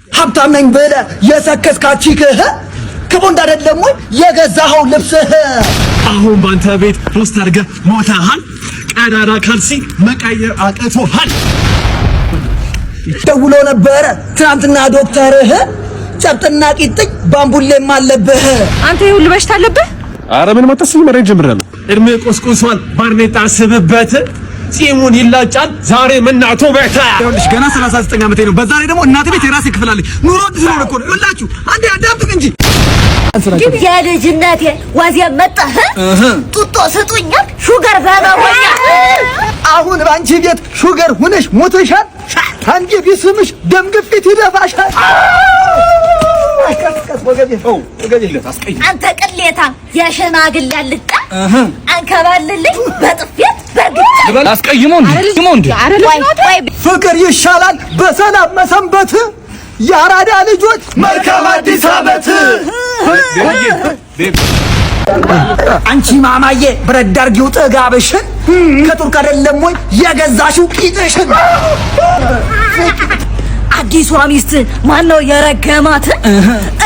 ሀብታም ነኝ ብለህ የሰከስካችህ ከቦንድ አይደለም ወይ የገዛኸው ልብስህ? አሁን ባንተ ቤት ፖስት አድርገህ ሞተሃል። ቀዳዳ ካልሲ መቀየር አቅቶሃል። ደውሎ ነበረ ትናንትና ዶክተርህ ጨብጥና ቂጥኝ ባምቡሌም አለብህ። አንተ ሁሉ በሽታ አለብህ? ኧረ ምን መጣስኝ መረጃ ጀምራለሁ። እድሜ ቆስቁሷል። ባርኔጣ ስብበት ጺሙን ይላጫል። ዛሬ መናቶ ቤታ ይኸውልሽ ገና 39 ዓመቴ ነው። በዛ ላይ ደግሞ እናቴ ቤት የራሴ ክፍል አለኝ። ኑሮ ድሮ እኮ ነው። ይኸውላችሁ አንዴ አዳምጡኝ እንጂ ግን የልጅነቴ ዋዚያ መጣህ ጡጦ ስጡኛል ሹገር ባባወኛ አሁን ባንቺ ቤት ሹገር ሆነሽ ሞተሻል። አንቺ ቢስምሽ ደም ግፊት ይደፋሻል። አንተ ቅሌታ የሽማግሌ አልጣ አንከባልልኝ በጥፊት በርግጫ አስቀይሞ እንዴ ፍቅር ይሻላል በሰላም መሰንበት። የአራዳ ልጆች መልካም አዲስ ዓመት። አንቺ ማማዬ ብረት ዳርጊው ጥጋብሽን ከቱርክ አይደለም ወይ የገዛሽው ቂጥሽን? አዲሷ ሚስት ማን ነው የረገማት?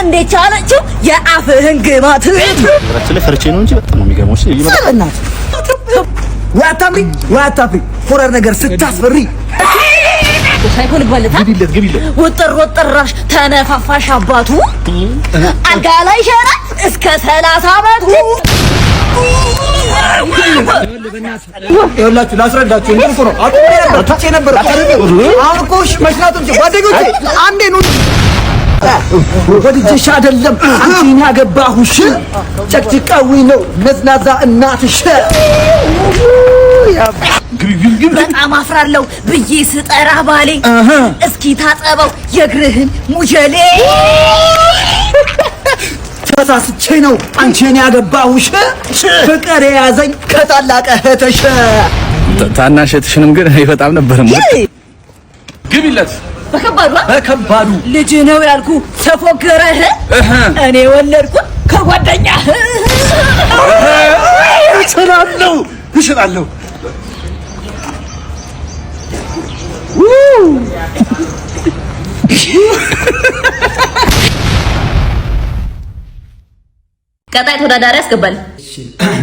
እንዴት ቻለችው የአፍህን ግማት? ወራችለ ፈርቼ ነው እንጂ በጣም ነው የሚገርመው። እሺ ይበላናት ዋታፍሪ ሆረር ነገር ስታስፈሪ ሳይሆን ባለታ ግቢለት ወጥራሽ ተነፋፋሽ አባቱ አልጋ ላይ ሸራ እስከ 30 ዓመቱ ይኸውላችሁ ላስረዳችሁ። እንዴ እኮ ነው አጥቼ ነበር አሁን እኮ መሽናቱን ጓደኞቼ አንዴ ነው ወዲጅሽ አይደለም አንቺን ያገባሁሽ ጨቅጭቃዊ ነው ነዝናዛ እናትሽ። በጣም አፍራለሁ ብዬ ስጠራ ባሌ እስኪ ታጠበው የግርህን ሙጀሌ። ተሳስቼ ነው አንቺን ያገባሁሽ ፍቅር የያዘኝ ከታላቅ እህትሽ። ታናሽ እህትሽንም ግን በጣም ነበር ማለት ግቢለት በከባዱ ልጅ ነው ያልኩ ተፎገረህ እኔ ወለድኩ ከጓደኛህ እችላለሁ ቀጣይ ተወዳዳሪ ያስገባል።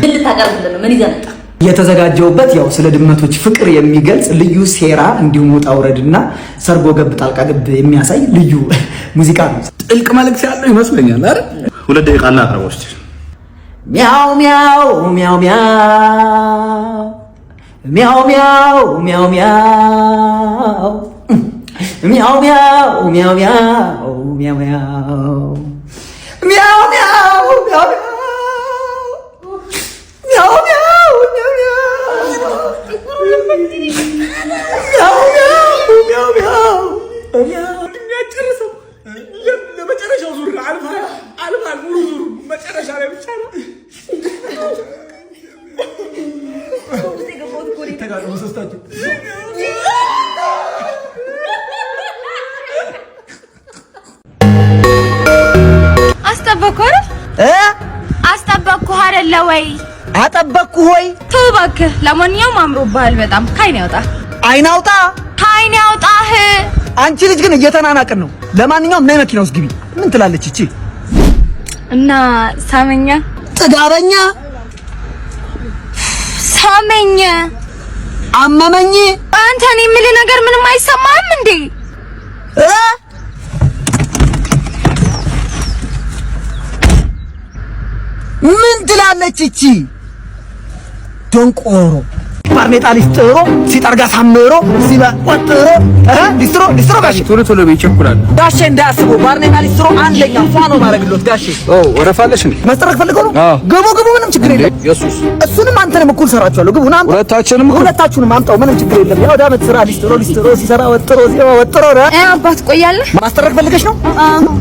ምን ልታቀርብልን ነው? ምን ይዘህ መጣ? የተዘጋጀውበት ያው ስለ ድመቶች ፍቅር የሚገልጽ ልዩ ሴራ እንዲሁም ወጣ ውረድና ሰርጎ ገብ ጣልቃ ገብ የሚያሳይ ልዩ ሙዚቃ ነው። ጥልቅ መልእክት ያለው ይመስለኛል አይደል? 2 ደቂቃ እና አቅርቦች ሚያው ሚያው ሚያው ሚያው ሚያው ሚያው ሚያው ሚያው ሚያው ሚያው ሚያው ሚያው ሚያው ሚያው ለመጨረሻው ዙር አልፋል ሙሉ ዙር መጨረሻ ላይ ብቻ ነው። አስጠበቅኩህ አይደለ ወይ? አጠበቅኩህ ወይ? ተው እባክህ። ለማንኛውም አምሮብሃል በጣም። ከዓይን ያውጣ ዓይን አውጣ ከዓይን ያውጣህ። አንቺ ልጅ ግን እየተናናቅን ነው። ለማንኛውም ነይ መኪና ውስጥ ግቢ። ምን ትላለች እቺ? እና ሳመኛ ጥጋበኛ ሳመኝ አመመኝ። አንተ እኔ የምልህ ነገር ምንም አይሰማህም እንዴ? ምን ትላለች እቺ ደንቆሮ? ባርኔጣ ሊስጥሮ ሲጠርጋ ሳምሮ ሲወጥሮ ሊስትሮ ጋሼ ቶሎ ይቸኩላል። ጋሼ እንዳያስቡ ባርኔጣ ሊስትሮ አንደኛ ፋኖ ማረግሎት ጋሼ። ወረፋለሽ እንዴ? መስጠረቅ ፈልገው ነው። ግቡ ምንም ችግር የለም። ኢየሱስ እሱንም አንተንም እኩል ሰራችኋለሁ። ግቡ ና ሁለታችሁንም አምጣው ምንም ችግር የለም። ያው ዳመት ስራ ሊስትሮ ሲሰራ ወጥሮ አባት ቆያለህ። ማስጠረቅ ፈልገሽ ነው?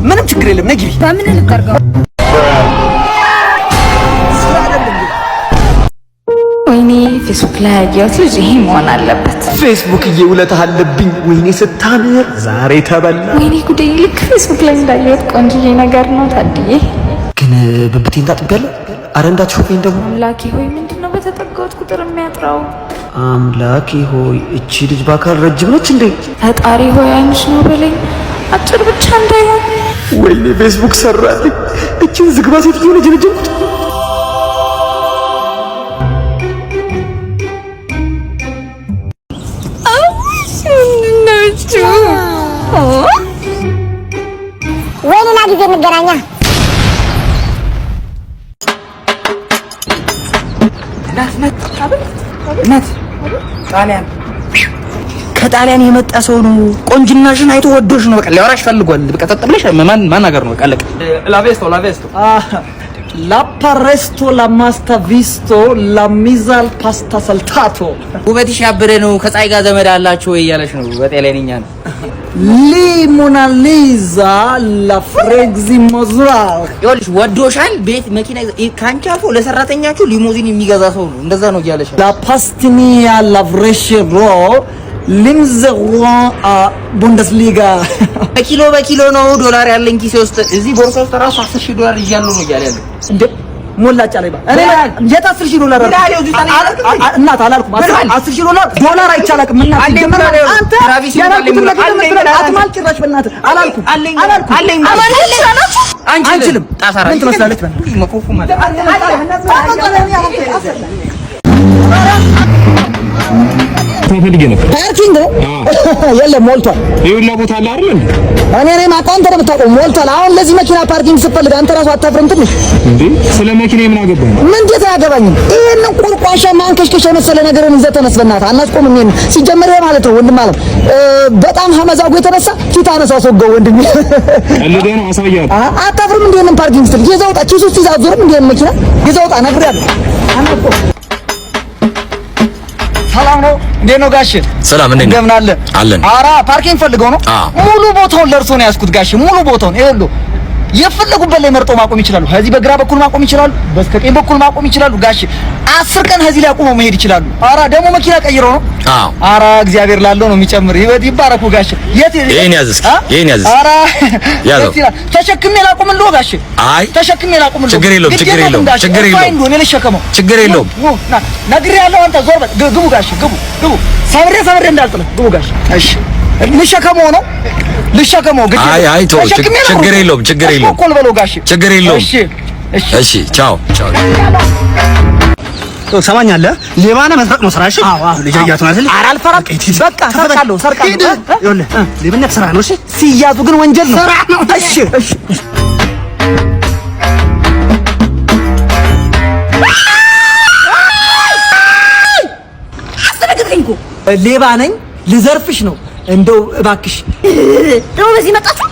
ምንም ችግር የለም። ነይ ግቢ። በምን ልጠርገው? ወይኔ ፌስቡክ ላይ ያየሁት ልጅ ይሄ መሆን አለበት። ፌስቡክ እየውለታ አለብኝ። ወይኔ ስታምር ዛሬ ተበላ። ወይኔ ጉዴ! ልክ ፌስቡክ ላይ እንዳየሁት ቆንጆዬ ነገር ነው። ታድዬ ግን ብብቴን ታጥቢያለሁ። አረ እንዳትሾፈኝ ደግሞ። አምላኬ ሆይ ምንድነው በተጠጋሁት ቁጥር የሚያጥራው? አምላኬ ሆይ እቺ ልጅ በአካል ረጅም ነች እንዴ? ፈጣሪ ሆይ አንቺ ነው በለኝ። አጭር ብቻ እንዳይሆን። ወይኔ ፌስቡክ ሰራልኝ። እቺን ዝግባ ሴትዮ ልጅ ልጅ ወይኔና ጊዜ እንገናኛ። እናት ጣሊያን ከጣሊያን የመጣ ሰው ነው። ቆንጅናሽን አይቶ ወዶሽ ነው። በቃ ሊያወራሽ ፈልጓል። በቃ ተጠብለሽ ማን ነገር ነው። በቃ ለቀ ላቬስቶ la paresto la masta visto la misal pasta saltato ውበትሽ ያበረ ነው። ከፀሐይ ጋር ዘመድ አላችሁ ወይ እያለሽ ነው። በጤለኝኛ ነው ሊሞና ሊዛ la frexi mozral ይኸውልሽ ወዶሻል። ቤት መኪና ካንቺ አልፎ ለሰራተኛችሁ ሊሞዚን የሚገዛ ሰው ነው። እንደዛ ነው እያለሽ la pastinia la vreshero ሊምዘዋ ቡንደስሊጋ በኪሎ ነው ዶላር ያለኝ ኪሴ ውስጥ እዚህ ቦርሳ ውስጥ ራሱ 10000 ዶላር ይያሉ ነው እያለ ያለው እንዴ ሞላጫ ላይ እኔ የት 10000 ዶላር እናት አላልኩም። 10000 ዶላር አይቻላልም። እናት አንተ አትማል ጭራሽ በእናትህ አላልኩም። አንችልም ጣሳራ ምን ትመስላለች መኮፉ ማለት ተፈልጌ ነበር። ፓርኪንግ የለም ሞልቷል። ይኸውልህ ቦታ አለ አይደል እንዴ? እኔ ማቃንተ ነው የምታውቀው። ሞልቷል። አሁን ለዚህ መኪና ፓርኪንግ ስትፈልግ አንተ ራስህ አታፍርም? ትንሽ እንዴ ስለ መኪና ምን አገባኝ? ምን እንዴት አያገባኝም? ይሄንን ቁርቋሻ ማንከሽከሽ የመሰለ ነገርን ይዘህ ተነስ በእናትህ። አናስቆም ምን ሲጀመር ማለት ነው ወንድም አለ በጣም ሀመዛጉ የተነሳ ፊት አነሳው ሰውገው ወንድም ቀልዴ ነው አሳያለሁ። አታፍርም? እንዴ ምን ፓርኪንግ ስትል ይዘውጣ ኪሱ ውስጥ ይዛዙርም እንዴ መኪና ይዘውጣ ነግሬያለሁ። አናስቆም ሰላም ነው። እንዴት ነው ጋሽ? ሰላም እንዴት ነው? እንደምን አለ አለን። ኧረ ፓርኪንግ ፈልገው ነው። ሙሉ ቦታውን ለርሶ ነው ያስኩት ጋሽ። ሙሉ ቦታውን ይኸውልህ የፈለጉበት ላይ መርጠው ማቆም ይችላሉ። ከዚህ በግራ በኩል ማቆም ይችላሉ፣ በስተቀኝ በኩል ማቆም ይችላሉ። ጋሽ 10 ቀን ከዚህ ላይ አቁመው መሄድ ይችላሉ። ኧረ ደግሞ መኪና ቀይረው ነው። አዎ ኧረ እግዚአብሔር ላለው ነው የሚጨምር። ይባረኩ ጋሽ። ይሄን ያዝስ ይሄን ያዝስ። ኧረ ያዘው ተሸክሜ ላቁምልህ ጋሽ። አይ ተሸክሜ ላቁምልህ። ችግር የለውም ችግር የለውም ችግር የለውም እኔ ልሸከመው ችግር የለውም። ነግሬሃለሁ። አንተ ዞር በል። ግቡ ጋሽ ግቡ። ሰብሬ እንዳልጥልህ ግቡ ጋሽ። እሺ ልሸከመው ነው ልሸከመው ግድ አይ ተው ችግር የለውም ችግር የለውም እኮ ልበለው ጋሽ ችግር የለውም። እሺ ቻው ሰማኛለህ? ሌባ ነህ መስረቅ ነው ስራሽ? ልጅ አያቱ አይደል? ኧረ አልፈራም። በቃ ሰርቃለሁ። ይኸውልህ ሌብነት ስራ ነው። እሺ ሲያዙ ግን ወንጀል ነው። ስራ ነው። እሺ አስተነግረኝ እኮ ሌባ ነኝ ልዘርፍሽ ነው። እንደው እባክሽ ደግሞ በዚህ መጣችሁ።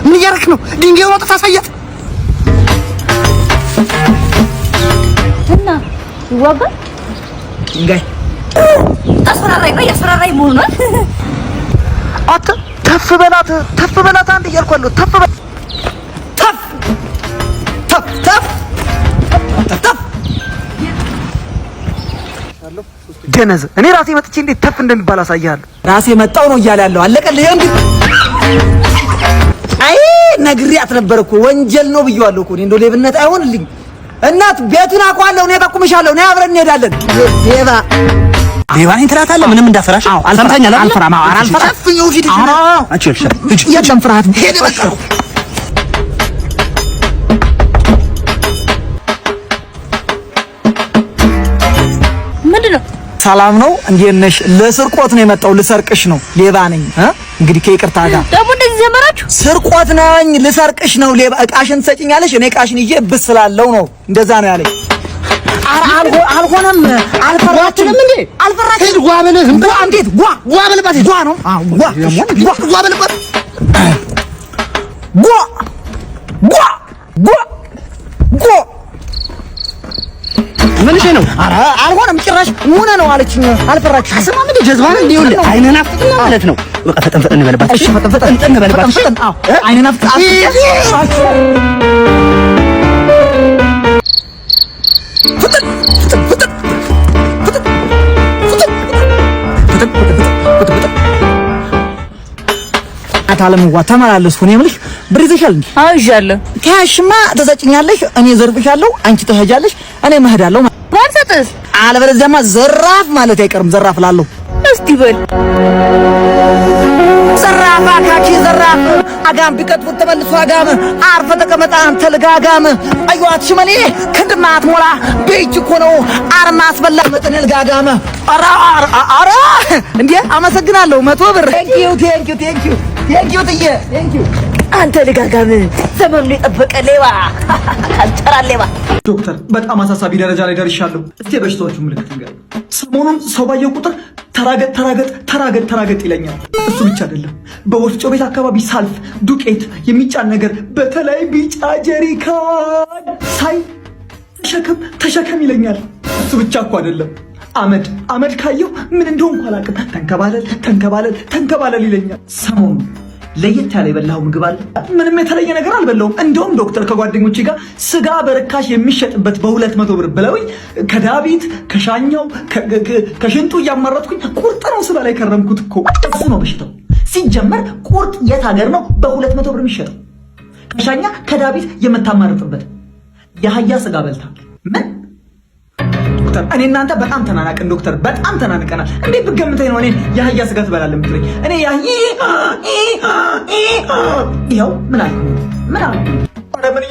ምን እያደረክ ነው? ድንጋይ ወጣ ታሳያት እና ይዋጋል ድንጋይ ያስፈራራኝ መሆኗል። አተ ተፍ በላት አንድ እያልኳለሁ። ተፍ ደነዝ እኔ ራሴ መጥቼ እንዴት ተፍ እንደሚባል አሳያለሁ። ራሴ መጣው ነው እያለ ያለው አለቀልህ። እንዴ አይ ነግሬያት ነበር እኮ ወንጀል ነው ብዬዋለሁ እኮ። እንደው ሌብነት አይሆንልኝ። እናት ቤቱን አውቀዋለሁ። እኔ ጠቁምሻለሁ። እኔ አብረን እንሄዳለን። ሌባ ነኝ ትላታለህ። ምንም እንዳፈራሽ ሰምተኛል። አልፈራም። አልፈራም። የለም ፍርሃት ሄደ በቃ ምንድነው? ሰላም ነው። እንዴት ነሽ? ለስርቆት ነው የመጣው። ልሰርቅሽ ነው። ሌባ ነኝ። እንግዲህ ከይቅርታ ጋር ደግሞ እንደዚህ ዘመራችሁ። ስርቆት ነኝ። ልሰርቅሽ ነው። ሌባ እቃሽን ትሰጪኛለሽ። እኔ እቃሽን ይዤ ብስ ስላለው ነው እንደዛ ነው ያለኝ። አልሆነም። አልፈራችንም እንዴ? አልፈራችንም። ጓ በለህ ጓ እንዴት ጓ በለባት ጓ ነው። ጓ በለባት ጓ ምን ነው? ኧረ አልሆነም ጭራሽ ሙነ ነው አለችኝ። አልፈራችም። አሰማም እንደ ጀዝባ ነው እንዴ? ይኸውልህ አይነን አፍጥጥና ማለት ነው። በቃ ፈጠን በልባት። እሺ ፈጠን በልባት። አዎ አይነን አፍጥጥ አታለምዋ ተመላለስኩ። እኔ የምልሽ ብር ይዘሻል እንዴ? አዎ ይዣለሁ። ካሽማ ተሰጭኛለሽ። እኔ ዘርፍሻለሁ፣ አንቺ ትሄጃለሽ፣ እኔ መሄዳለሁ። ባልሰጥስ? አለበለዚያማ ዘራፍ ማለት አይቀርም። ዘራፍ ላለሁ እስቲ በል ዘራፋ አካኪ ዘራፍ አጋም ቢቀጥፉት ተመልሶ አጋም አርፈ ተቀመጣ አንተ ልጋጋም አዩት ሽመሌ ክንድማት ሞላ ቤጅ እኮ ነው አርማ አስበላ መጠን ልጋጋም አራ እንዴ አመሰግናለሁ 100 ብር ቴንኪው ጥዬ አንተ ልጋጋም ዘመኑን የጠበቀ ሌባ ካልቸራ ሌባ። ዶክተር በጣም አሳሳቢ ደረጃ ላይ ደርሻለሁ። እስቲ በሽታዎቹ ምልክት ንገር። ሰሞኑን ሰው ባየው ቁጥር ተራገጥ ይለኛል። እሱ ብቻ አይደለም፣ በወፍጮ ቤት አካባቢ ሳልፍ ዱቄት የሚጫን ነገር በተለይ ቢጫ ጀሪካን ሳይ ተሸከም ይለኛል። እሱ ብቻ እኮ አይደለም፣ አመድ ካየው ምን እንደሆንኩ አላውቅም፣ ተንከባለል ይለኛል። ሰሞኑን ለየት ያለ የበላው ምግብ አለ? ምንም የተለየ ነገር አልበላውም። እንደውም ዶክተር ከጓደኞቼ ጋር ስጋ በርካሽ የሚሸጥበት በ200 ብር ብለውኝ ከዳቢት ከሻኛው ከሽንጡ እያማረጥኩኝ ቁርጥ ነው ስበላ ከረምኩት እኮ። እሱ ነው በሽታው። ሲጀመር ቁርጥ የት ሀገር ነው በ200 ብር የሚሸጠው? ከሻኛ ከዳቢት የምታማርጥበት የአህያ ስጋ በልታ ምን? ዶክተር እኔ እናንተ በጣም ተናናቅን። ዶክተር በጣም ተናንቀናል። እንዴት ብትገምተኝ ነው እኔ የአህያ ስጋ ትበላለህ የምትለኝ? እኔ ይኸው ምን አልኩ? ኧረ ምን